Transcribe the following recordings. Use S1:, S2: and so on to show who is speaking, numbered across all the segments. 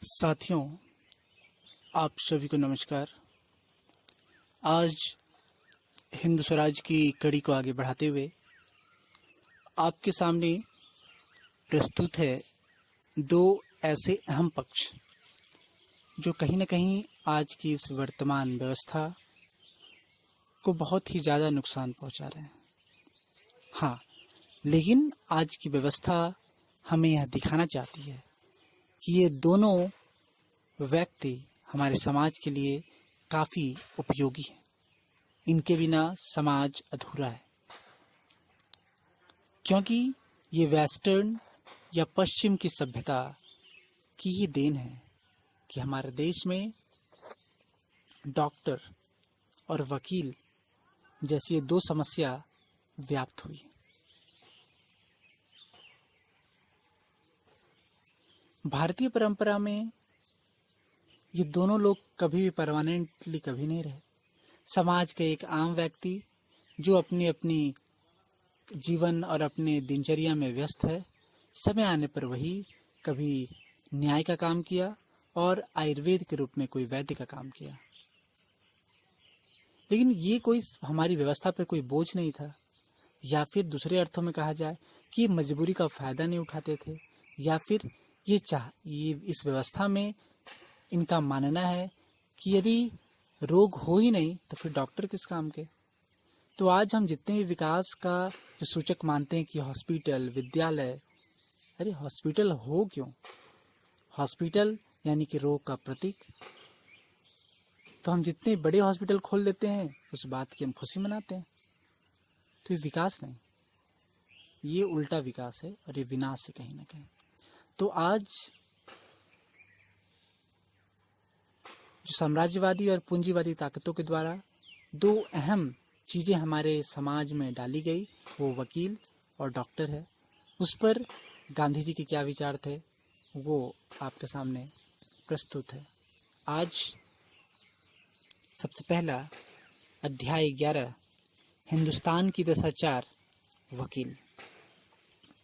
S1: साथियों, आप सभी को नमस्कार। आज हिंद स्वराज की कड़ी को आगे बढ़ाते हुए आपके सामने प्रस्तुत है दो ऐसे अहम पक्ष जो कहीं न कहीं आज की इस वर्तमान व्यवस्था को बहुत ही ज़्यादा नुकसान पहुंचा रहे हैं। हाँ, लेकिन आज की व्यवस्था हमें यह दिखाना चाहती है कि ये दोनों व्यक्ति हमारे समाज के लिए काफ़ी उपयोगी हैं। इनके बिना समाज अधूरा है, क्योंकि ये वेस्टर्न या पश्चिम की सभ्यता की ही देन है कि हमारे देश में डॉक्टर और वकील जैसी ये दो समस्या व्याप्त हुई। भारतीय परंपरा में ये दोनों लोग कभी भी परमानेंटली कभी नहीं रहे। समाज के एक आम व्यक्ति जो अपनी अपनी जीवन और अपने दिनचर्या में व्यस्त है, समय आने पर वही कभी न्याय का काम किया और आयुर्वेद के रूप में कोई वैद्य का काम किया। लेकिन ये कोई हमारी व्यवस्था पे कोई बोझ नहीं था, या फिर दूसरे अर्थों में कहा जाए कि ये मजबूरी का फ़ायदा नहीं उठाते थे, या फिर ये इस व्यवस्था में इनका मानना है कि यदि रोग हो ही नहीं तो फिर डॉक्टर किस काम के। तो आज हम जितने भी विकास का जो सूचक मानते हैं कि हॉस्पिटल, विद्यालय, अरे हॉस्पिटल हो क्यों? हॉस्पिटल यानी कि रोग का प्रतीक। तो हम जितने बड़े हॉस्पिटल खोल देते हैं उस बात की हम खुशी मनाते हैं। तो ये विकास नहीं, ये उल्टा विकास है और ये विनाश है कहीं ना कहीं। तो आज जो साम्राज्यवादी और पूंजीवादी ताकतों के द्वारा दो अहम चीज़ें हमारे समाज में डाली गई, वो वकील और डॉक्टर है। उस पर गांधी जी के क्या विचार थे वो आपके सामने प्रस्तुत है। आज सबसे पहला अध्याय 11, हिंदुस्तान की दशा 4, वकील।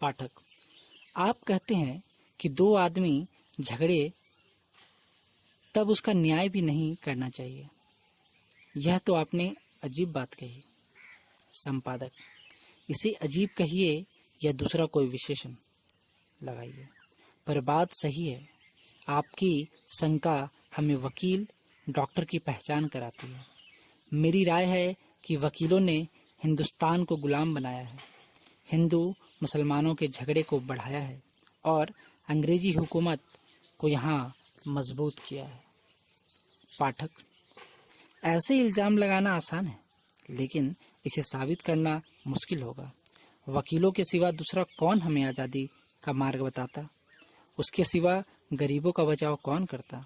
S1: पाठक, आप कहते हैं कि दो आदमी झगड़े तब उसका न्याय भी नहीं करना चाहिए। यह तो आपने अजीब बात कही। संपादक, इसे अजीब कहिए या दूसरा कोई विशेषण लगाइए, पर बात सही है। आपकी शंका हमें वकील डॉक्टर की पहचान कराती है। मेरी राय है कि वकीलों ने हिंदुस्तान को गुलाम बनाया है, हिंदू मुसलमानों के झगड़े को बढ़ाया है और अंग्रेजी हुकूमत को यहाँ मजबूत किया है। पाठक, ऐसे इल्ज़ाम लगाना आसान है, लेकिन इसे साबित करना मुश्किल होगा। वकीलों के सिवा दूसरा कौन हमें आज़ादी का मार्ग बताता? उसके सिवा गरीबों का बचाव कौन करता?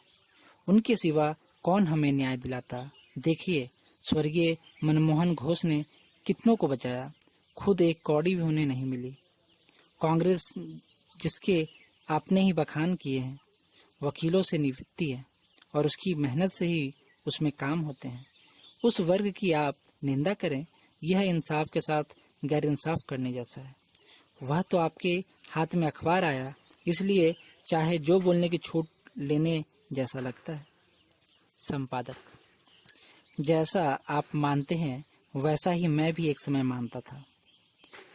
S1: उनके सिवा कौन हमें न्याय दिलाता? देखिए, स्वर्गीय मनमोहन घोष ने कितनों को बचाया, खुद एक कौड़ी भी उन्हें नहीं मिली। कांग्रेस, जिसके आपने ही बखान किए हैं, वकीलों से निपटती है और उसकी मेहनत से ही उसमें काम होते हैं। उस वर्ग की आप निंदा करें, यह इंसाफ के साथ गैर इंसाफ करने जैसा है। वह तो आपके हाथ में अखबार आया, इसलिए चाहे जो बोलने की छूट लेने जैसा लगता है। संपादक, जैसा आप मानते हैं वैसा ही मैं भी एक समय मानता था।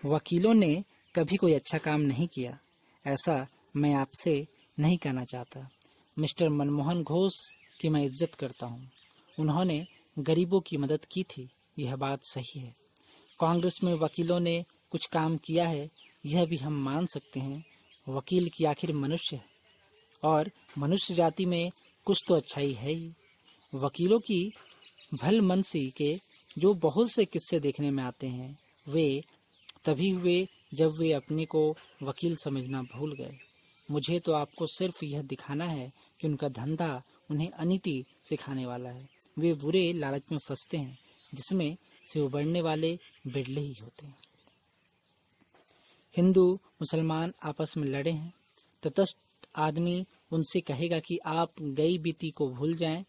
S1: वकीलों ने कभी कोई अच्छा काम नहीं किया, ऐसा मैं आपसे नहीं कहना चाहता। मिस्टर मनमोहन घोष की मैं इज्जत करता हूँ, उन्होंने गरीबों की मदद की थी, यह बात सही है। कांग्रेस में वकीलों ने कुछ काम किया है, यह भी हम मान सकते हैं। वकील की आखिर मनुष्य है और मनुष्य जाति में कुछ तो अच्छाई है ही। वकीलों की भलमनसी के जो बहुत से किस्से देखने में आते हैं, वे तभी हुए जब वे अपने को वकील समझना भूल गए। मुझे तो आपको सिर्फ यह दिखाना है कि उनका धंधा उन्हें अनीति सिखाने वाला है। वे बुरे लालच में फंसते हैं जिसमें से उबरने वाले बिरले ही होते हैं। हिंदू मुसलमान आपस में लड़े हैं, तटस्थ आदमी उनसे कहेगा कि आप गई बीती को भूल जाएं,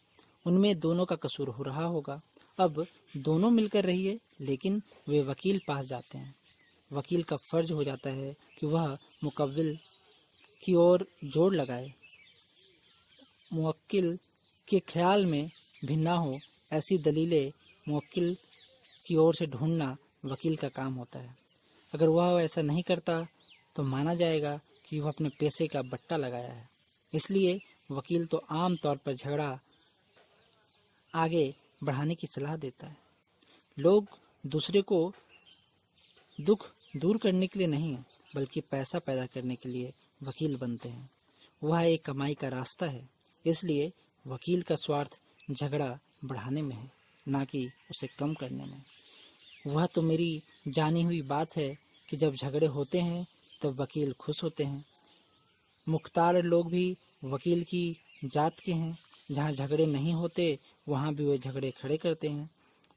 S1: उनमें दोनों का कसूर हो रहा होगा। अब दोनों मिलकर रहिए, लेकिन वे वकील पास जाते हैं। वकील का फर्ज हो जाता है कि वह मुकव्विल की ओर जोर लगाए मुवक्किल के ख्याल में भी ना हो, ऐसी दलीलें मुवक्किल की ओर से ढूंढना वकील का काम होता है। अगर वह ऐसा नहीं करता तो माना जाएगा कि वह अपने पैसे का बट्टा लगाया है। इसलिए वकील तो आम तौर पर झगड़ा आगे बढ़ाने की सलाह देता है। लोग दूसरे को दुख दूर करने के लिए नहीं, बल्कि पैसा पैदा करने के लिए वकील बनते हैं। वह एक कमाई का रास्ता है, इसलिए वकील का स्वार्थ झगड़ा बढ़ाने में है, ना कि उसे कम करने में। वह तो मेरी जानी हुई बात है कि जब झगड़े होते हैं तब वकील खुश होते हैं। मुख्तार लोग भी वकील की जात के हैं। जहाँ झगड़े नहीं होते वहाँ भी वे झगड़े खड़े करते हैं।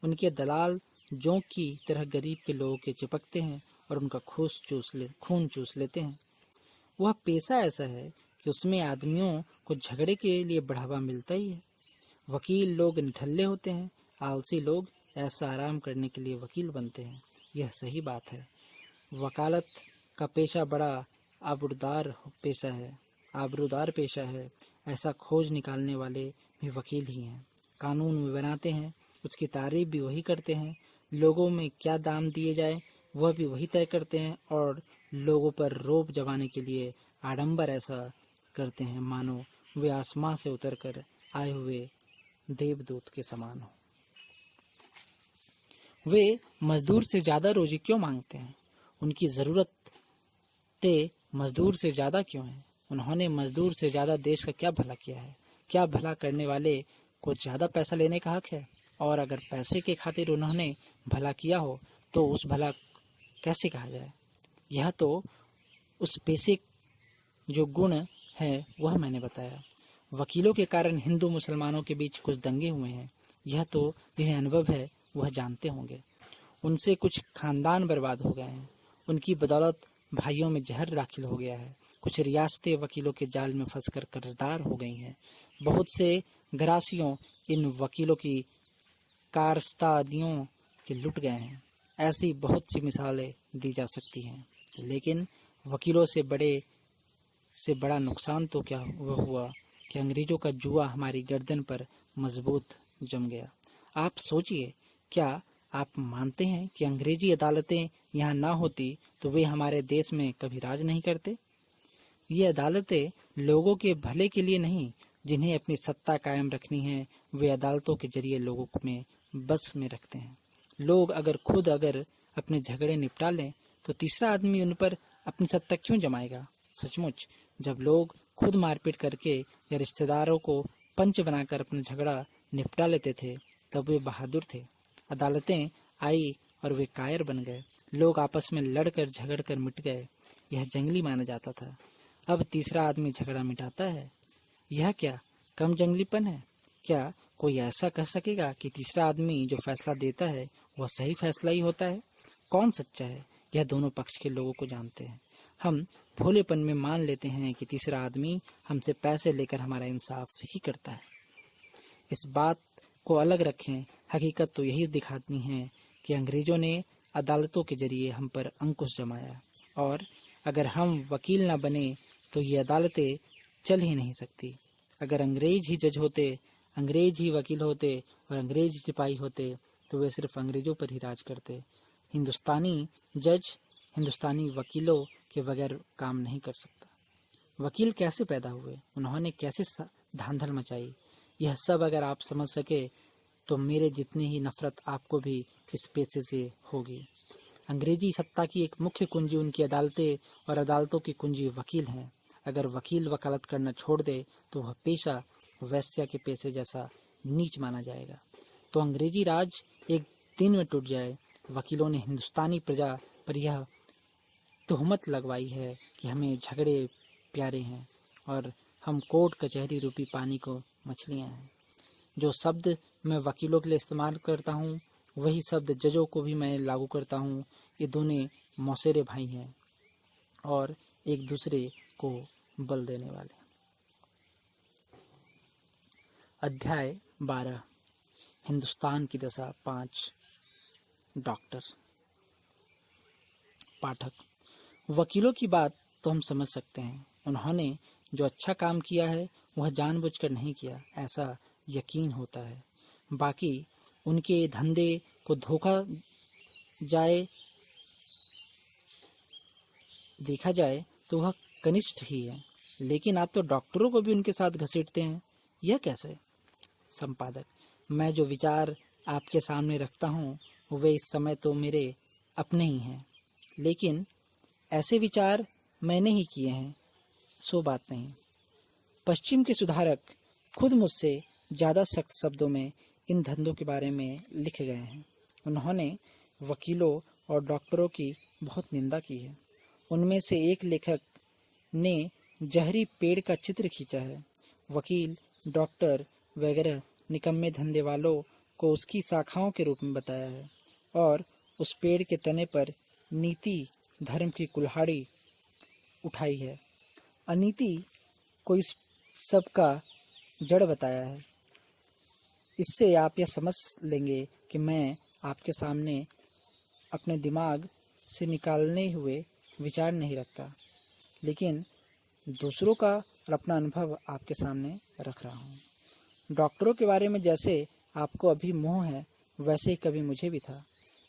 S1: उनके दलाल जोंक की तरह गरीब के लोगों के चिपकते हैं और उनका खून चूस लेते हैं। वह पेशा ऐसा है कि उसमें आदमियों को झगड़े के लिए बढ़ावा मिलता ही है। वकील लोग निठल्ले होते हैं, आलसी लोग ऐसा आराम करने के लिए वकील बनते हैं। यह सही बात है। वकालत का पेशा बड़ा आबरूदार पेशा है। ऐसा खोज निकालने वाले भी वकील ही हैं। कानून भी बनाते हैं, उसकी तारीफ भी वही करते हैं। लोगों में क्या दाम दिए जाए वह भी वही तय करते हैं और लोगों पर रौब जमाने के लिए आडंबर ऐसा करते हैं मानो वे आसमां से उतरकर आए हुए देवदूत के समान हो। वे मजदूर से ज़्यादा रोजी क्यों मांगते हैं? उनकी ज़रूरतें मजदूर से ज़्यादा क्यों हैं? उन्होंने मजदूर से ज़्यादा देश का क्या भला किया है? क्या भला करने वाले को ज़्यादा पैसा लेने का हक है? और अगर पैसे के खातिर उन्होंने भला किया हो तो उस भला कैसे कहा जाए? यह तो उस पेशे जो गुण है वह मैंने बताया। वकीलों के कारण हिंदू मुसलमानों के बीच कुछ दंगे हुए हैं। यह तो जिन्हें अनुभव है वह जानते होंगे। उनसे कुछ खानदान बर्बाद हो गए हैं। उनकी बदौलत भाइयों में जहर दाखिल हो गया है। कुछ रियासतें वकीलों के जाल में फंसकर कर्जदार हो गई हैं। बहुत से गरासियों इन वकीलों की कारस्तादियों के लुट गए हैं। ऐसी बहुत सी मिसालें दी जा सकती हैं। लेकिन वकीलों से बड़ा नुकसान तो क्या हुआ कि अंग्रेजों का जुआ हमारी गर्दन पर मजबूत जम गया। आप सोचिए, क्या आप मानते हैं कि अंग्रेजी अदालतें यहाँ ना होती तो वे हमारे देश में कभी राज नहीं करते? ये अदालतें लोगों के भले के लिए नहीं, जिन्हें अपनी सत्ता कायम रखनी है वे अदालतों के जरिए लोगों में बस में रखते हैं। लोग अगर अपने झगड़े निपटा लें तो तीसरा आदमी उन पर अपनी सत्ता क्यों जमाएगा? सचमुच जब लोग खुद मारपीट करके या रिश्तेदारों को पंच बनाकर अपना झगड़ा निपटा लेते थे तब वे बहादुर थे। अदालतें आई और वे कायर बन गए। लोग आपस में लड़कर झगड़कर मिट गए। यह जंगली माना जाता था। अब तीसरा आदमी झगड़ा मिटाता है। यह क्या कम जंगलीपन है? क्या कोई ऐसा कह सकेगा कि तीसरा आदमी जो फैसला देता है वह सही फैसला ही होता है? कौन सच्चा है यह दोनों पक्ष के लोगों को जानते हैं। हम भोलेपन में मान लेते हैं कि तीसरा आदमी हमसे पैसे लेकर हमारा इंसाफ ही करता है। इस बात को अलग रखें, हकीकत तो यही दिखाती है कि अंग्रेजों ने अदालतों के जरिए हम पर अंकुश जमाया और अगर हम वकील न बने तो ये अदालतें चल ही नहीं सकती। अगर अंग्रेज ही जज होते, अंग्रेज ही वकील होते और अंग्रेज ही सिपाही होते तो वे सिर्फ अंग्रेजों पर ही राज करते। हिंदुस्तानी जज हिंदुस्तानी वकीलों के बगैर काम नहीं कर सकता। वकील कैसे पैदा हुए, उन्होंने कैसे धांधल मचाई, यह सब अगर आप समझ सके तो मेरे जितनी ही नफरत आपको भी इस पेशे से होगी। अंग्रेजी सत्ता की एक मुख्य कुंजी उनकी अदालतें और अदालतों की कुंजी वकील हैं। अगर वकील वकालत करना छोड़ दे तो वह पेशा वैश्या के पेशे जैसा नीच माना जाएगा। तो अंग्रेजी राज एक दिन में टूट जाए। वकीलों ने हिंदुस्तानी प्रजा पर यह तोहमत लगवाई है कि हमें झगड़े प्यारे हैं और हम कोर्ट कचहरी रूपी पानी को मछलियां हैं। जो शब्द मैं वकीलों के लिए इस्तेमाल करता हूँ वही शब्द जजों को भी मैं लागू करता हूँ। ये दोनों मौसेरे भाई हैं और एक दूसरे को बल देने वाले। अध्याय 12 हिंदुस्तान की दशा 5 डॉक्टर। पाठक, वकीलों की बात तो हम समझ सकते हैं। उन्होंने जो अच्छा काम किया है वह जानबूझकर नहीं किया, ऐसा यकीन होता है। बाकी उनके धंधे को धोखा जाए देखा जाए तो वह कनिष्ठ ही है, लेकिन आप तो डॉक्टरों को भी उनके साथ घसीटते हैं, यह कैसे? संपादक, मैं जो विचार आपके सामने रखता हूँ वे इस समय तो मेरे अपने ही हैं, लेकिन ऐसे विचार मैंने ही किए हैं, सो बात नहीं। पश्चिम के सुधारक खुद मुझसे ज़्यादा सख्त शब्दों में इन धंधों के बारे में लिख गए हैं। उन्होंने वकीलों और डॉक्टरों की बहुत निंदा की है। उनमें से एक लेखक ने जहरी पेड़ का चित्र खींचा है। वकील, डॉक्टर वगैरह निकम्मे धंधे वालों को उसकी शाखाओं के रूप में बताया है और उस पेड़ के तने पर नीति धर्म की कुल्हाड़ी उठाई है। अनीति को इस सब का जड़ बताया है। इससे आप यह समझ लेंगे कि मैं आपके सामने अपने दिमाग से निकालने हुए विचार नहीं रखता, लेकिन दूसरों का और अपना अनुभव आपके सामने रख रहा हूँ। डॉक्टरों के बारे में जैसे आपको अभी मोह है, वैसे ही कभी मुझे भी था।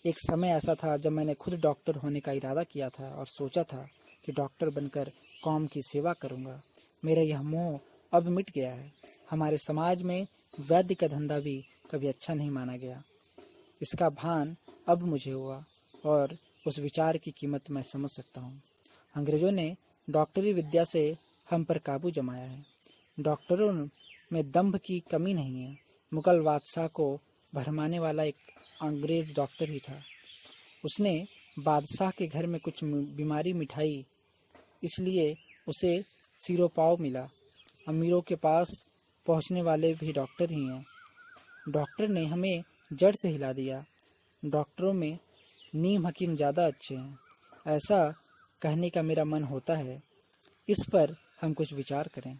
S1: एक समय ऐसा था जब मैंने खुद डॉक्टर होने का इरादा किया था और सोचा था कि डॉक्टर बनकर कौम की सेवा करूँगा। मेरा यह मोह अब मिट गया है। हमारे समाज में वैद्य का धंधा भी कभी अच्छा नहीं माना गया। इसका भान अब मुझे हुआ और उस विचार की कीमत मैं समझ सकता हूँ। अंग्रेज़ों ने डॉक्टरी विद्या से हम पर काबू जमाया है। डॉक्टरों में दंभ की कमी नहीं है। मुगल बादशाह को भरमाने वाला एक अंग्रेज़ डॉक्टर ही था। उसने बादशाह के घर में कुछ बीमारी मिठाई, इसलिए उसे सिरोपाव मिला। अमीरों के पास पहुंचने वाले भी डॉक्टर ही हैं। डॉक्टर ने हमें जड़ से हिला दिया। डॉक्टरों में नीम हकीम ज़्यादा अच्छे हैं, ऐसा कहने का मेरा मन होता है। इस पर हम कुछ विचार करें।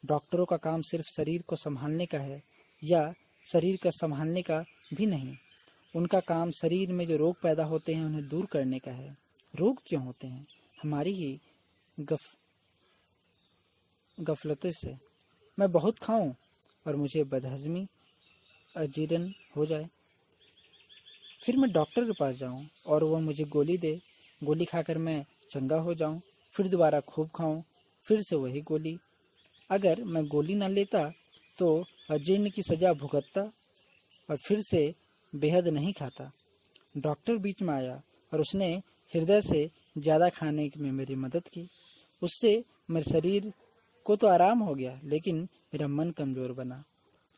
S1: डॉक्टरों का काम सिर्फ शरीर को संभालने का है या शरीर का संभालने का भी नहीं। उनका काम शरीर में जो रोग पैदा होते हैं उन्हें दूर करने का है। रोग क्यों होते हैं? हमारी ही गफलतों से। मैं बहुत खाऊं और मुझे बदहजमी, अजीर्ण हो जाए, फिर मैं डॉक्टर के पास जाऊं और वह मुझे गोली दे। गोली खाकर मैं चंगा हो जाऊं, फिर दोबारा खूब खाऊं, फिर से वही गोली। अगर मैं गोली ना लेता तो अजीर्ण की सज़ा भुगतता और फिर से बेहद नहीं खाता। डॉक्टर बीच में आया और उसने हृदय से ज़्यादा खाने में मेरी मदद की। उससे मेरे शरीर को तो आराम हो गया, लेकिन मेरा मन कमज़ोर बना।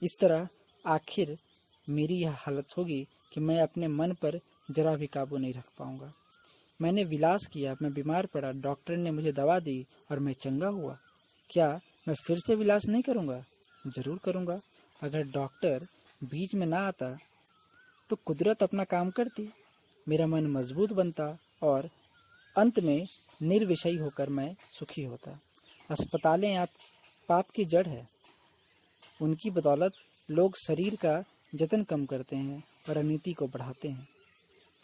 S1: इस तरह आखिर मेरी यह हालत होगी कि मैं अपने मन पर जरा भी काबू नहीं रख पाऊंगा। मैंने विलास किया, मैं बीमार पड़ा, डॉक्टर ने मुझे दवा दी और मैं चंगा हुआ। क्या मैं फिर से विलास नहीं करूंगा? ज़रूर करूंगा। अगर डॉक्टर बीच में ना आता तो कुदरत अपना काम करती, मेरा मन मजबूत बनता और अंत में निर्विषयी होकर मैं सुखी होता। अस्पतालें आप पाप की जड़ है। उनकी बदौलत लोग शरीर का जतन कम करते हैं और अनीति को बढ़ाते हैं।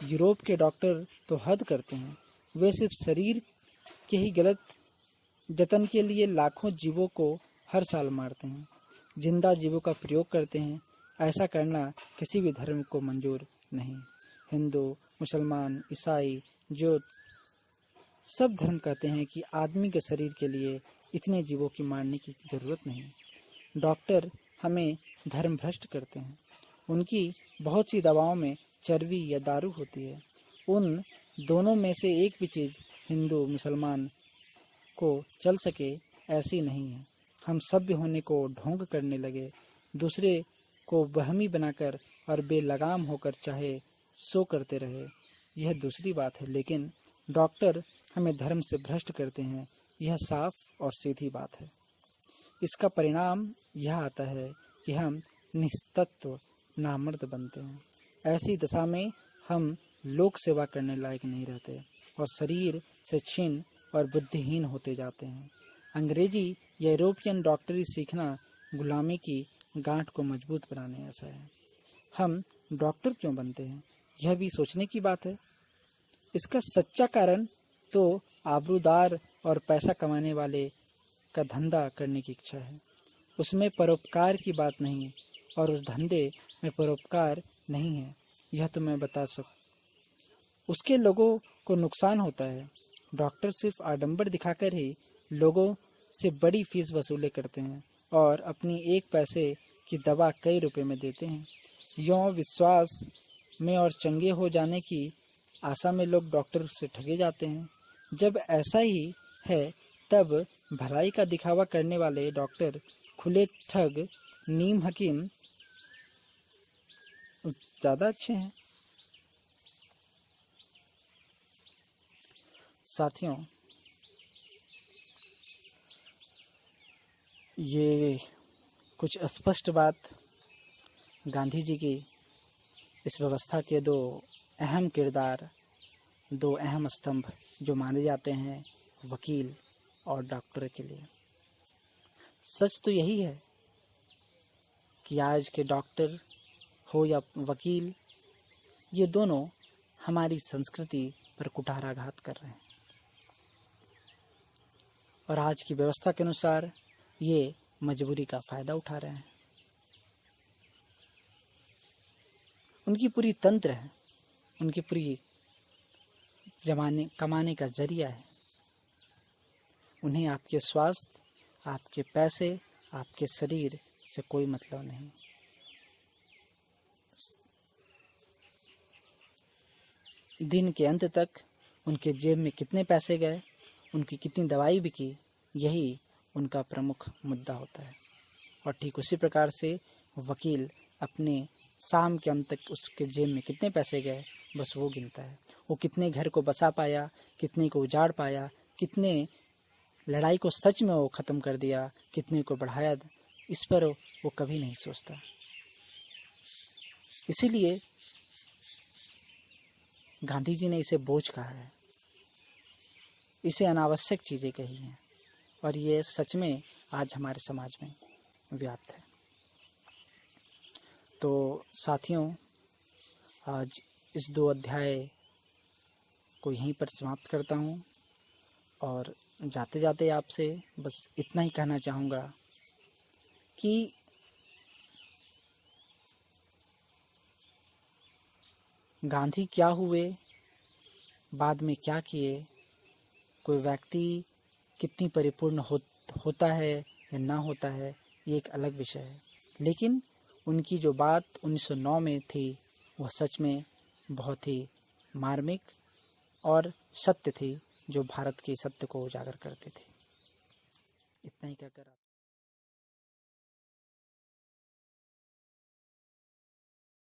S1: यूरोप के डॉक्टर तो हद करते हैं। वे सिर्फ शरीर के ही गलत जतन के लिए लाखों जीवों को हर साल मारते हैं, जिंदा जीवों का प्रयोग करते हैं। ऐसा करना किसी भी धर्म को मंजूर नहीं। हिंदू, मुसलमान, ईसाई, जैन सब धर्म कहते हैं कि आदमी के शरीर के लिए इतने जीवों की मारने की ज़रूरत नहीं। डॉक्टर हमें धर्म भ्रष्ट करते हैं। उनकी बहुत सी दवाओं में चर्बी या दारू होती है। उन दोनों में से एक भी चीज़ हिंदू मुसलमान को चल सके ऐसी नहीं है। हम सभ्य होने को ढोंग करने लगे, दूसरे को वहमी बनाकर और बेलगाम होकर चाहे सो करते रहे, यह दूसरी बात है। लेकिन डॉक्टर हमें धर्म से भ्रष्ट करते हैं, यह साफ और सीधी बात है। इसका परिणाम यह आता है कि हम निस्तत्व नामर्द बनते हैं। ऐसी दशा में हम लोक सेवा करने लायक नहीं रहते और शरीर से क्षीण और बुद्धिहीन होते जाते हैं। अंग्रेजी या यूरोपियन डॉक्टरी सीखना गुलामी की गांठ को मजबूत बनाने ऐसा है। हम डॉक्टर क्यों बनते हैं, यह भी सोचने की बात है। इसका सच्चा कारण तो आबरूदार और पैसा कमाने वाले का धंधा करने की इच्छा है। उसमें परोपकार की बात नहीं और उस धंधे में परोपकार नहीं है, यह तो मैं बता सकूं। उसके लोगों को नुकसान होता है। डॉक्टर सिर्फ आडंबर दिखाकर ही लोगों से बड़ी फीस वसूले करते हैं और अपनी एक पैसे की दवा कई रुपए में देते हैं। यों विश्वास में और चंगे हो जाने की आशा में लोग डॉक्टर से ठगे जाते हैं। जब ऐसा ही है तब भलाई का दिखावा करने वाले डॉक्टर खुले ठग, नीम हकीम ज़्यादा अच्छे हैं। साथियों, ये कुछ स्पष्ट बात गांधी जी की इस व्यवस्था के दो अहम किरदार, दो अहम स्तंभ जो माने जाते हैं वकील और डॉक्टर के लिए। सच तो यही है कि आज के डॉक्टर हो या वकील, ये दोनों हमारी संस्कृति पर कुठाराघात कर रहे हैं और आज की व्यवस्था के अनुसार ये मजबूरी का फ़ायदा उठा रहे हैं। उनकी पूरी तंत्र है, उनकी पूरी कमाने का जरिया है। उन्हें आपके स्वास्थ्य, आपके पैसे, आपके शरीर से कोई मतलब नहीं। दिन के अंत तक उनके जेब में कितने पैसे गए, उनकी कितनी दवाई बिकी, यही उनका प्रमुख मुद्दा होता है। और ठीक उसी प्रकार से वकील अपने शाम के अंत तक उसके जेब में कितने पैसे गए बस वो गिनता है। वो कितने घर को बसा पाया, कितने को उजाड़ पाया, कितने लड़ाई को सच में वो ख़त्म कर दिया, कितने को बढ़ाया, इस पर वो कभी नहीं सोचता। इसीलिए गांधी जी ने इसे बोझ कहा है, इसे अनावश्यक चीज़ें कही हैं और ये सच में आज हमारे समाज में व्याप्त है। तो साथियों, आज इस 2 अध्याय को यहीं पर समाप्त करता हूँ और जाते जाते आपसे बस इतना ही कहना चाहूँगा कि गांधी क्या हुए, बाद में क्या किए, कोई व्यक्ति कितनी परिपूर्ण होता है या ना होता है, ये एक अलग विषय है। लेकिन उनकी जो बात 1909 में थी वह सच में बहुत ही मार्मिक और सत्य थी, जो भारत के सत्य को उजागर करते थे। इतना ही कहकर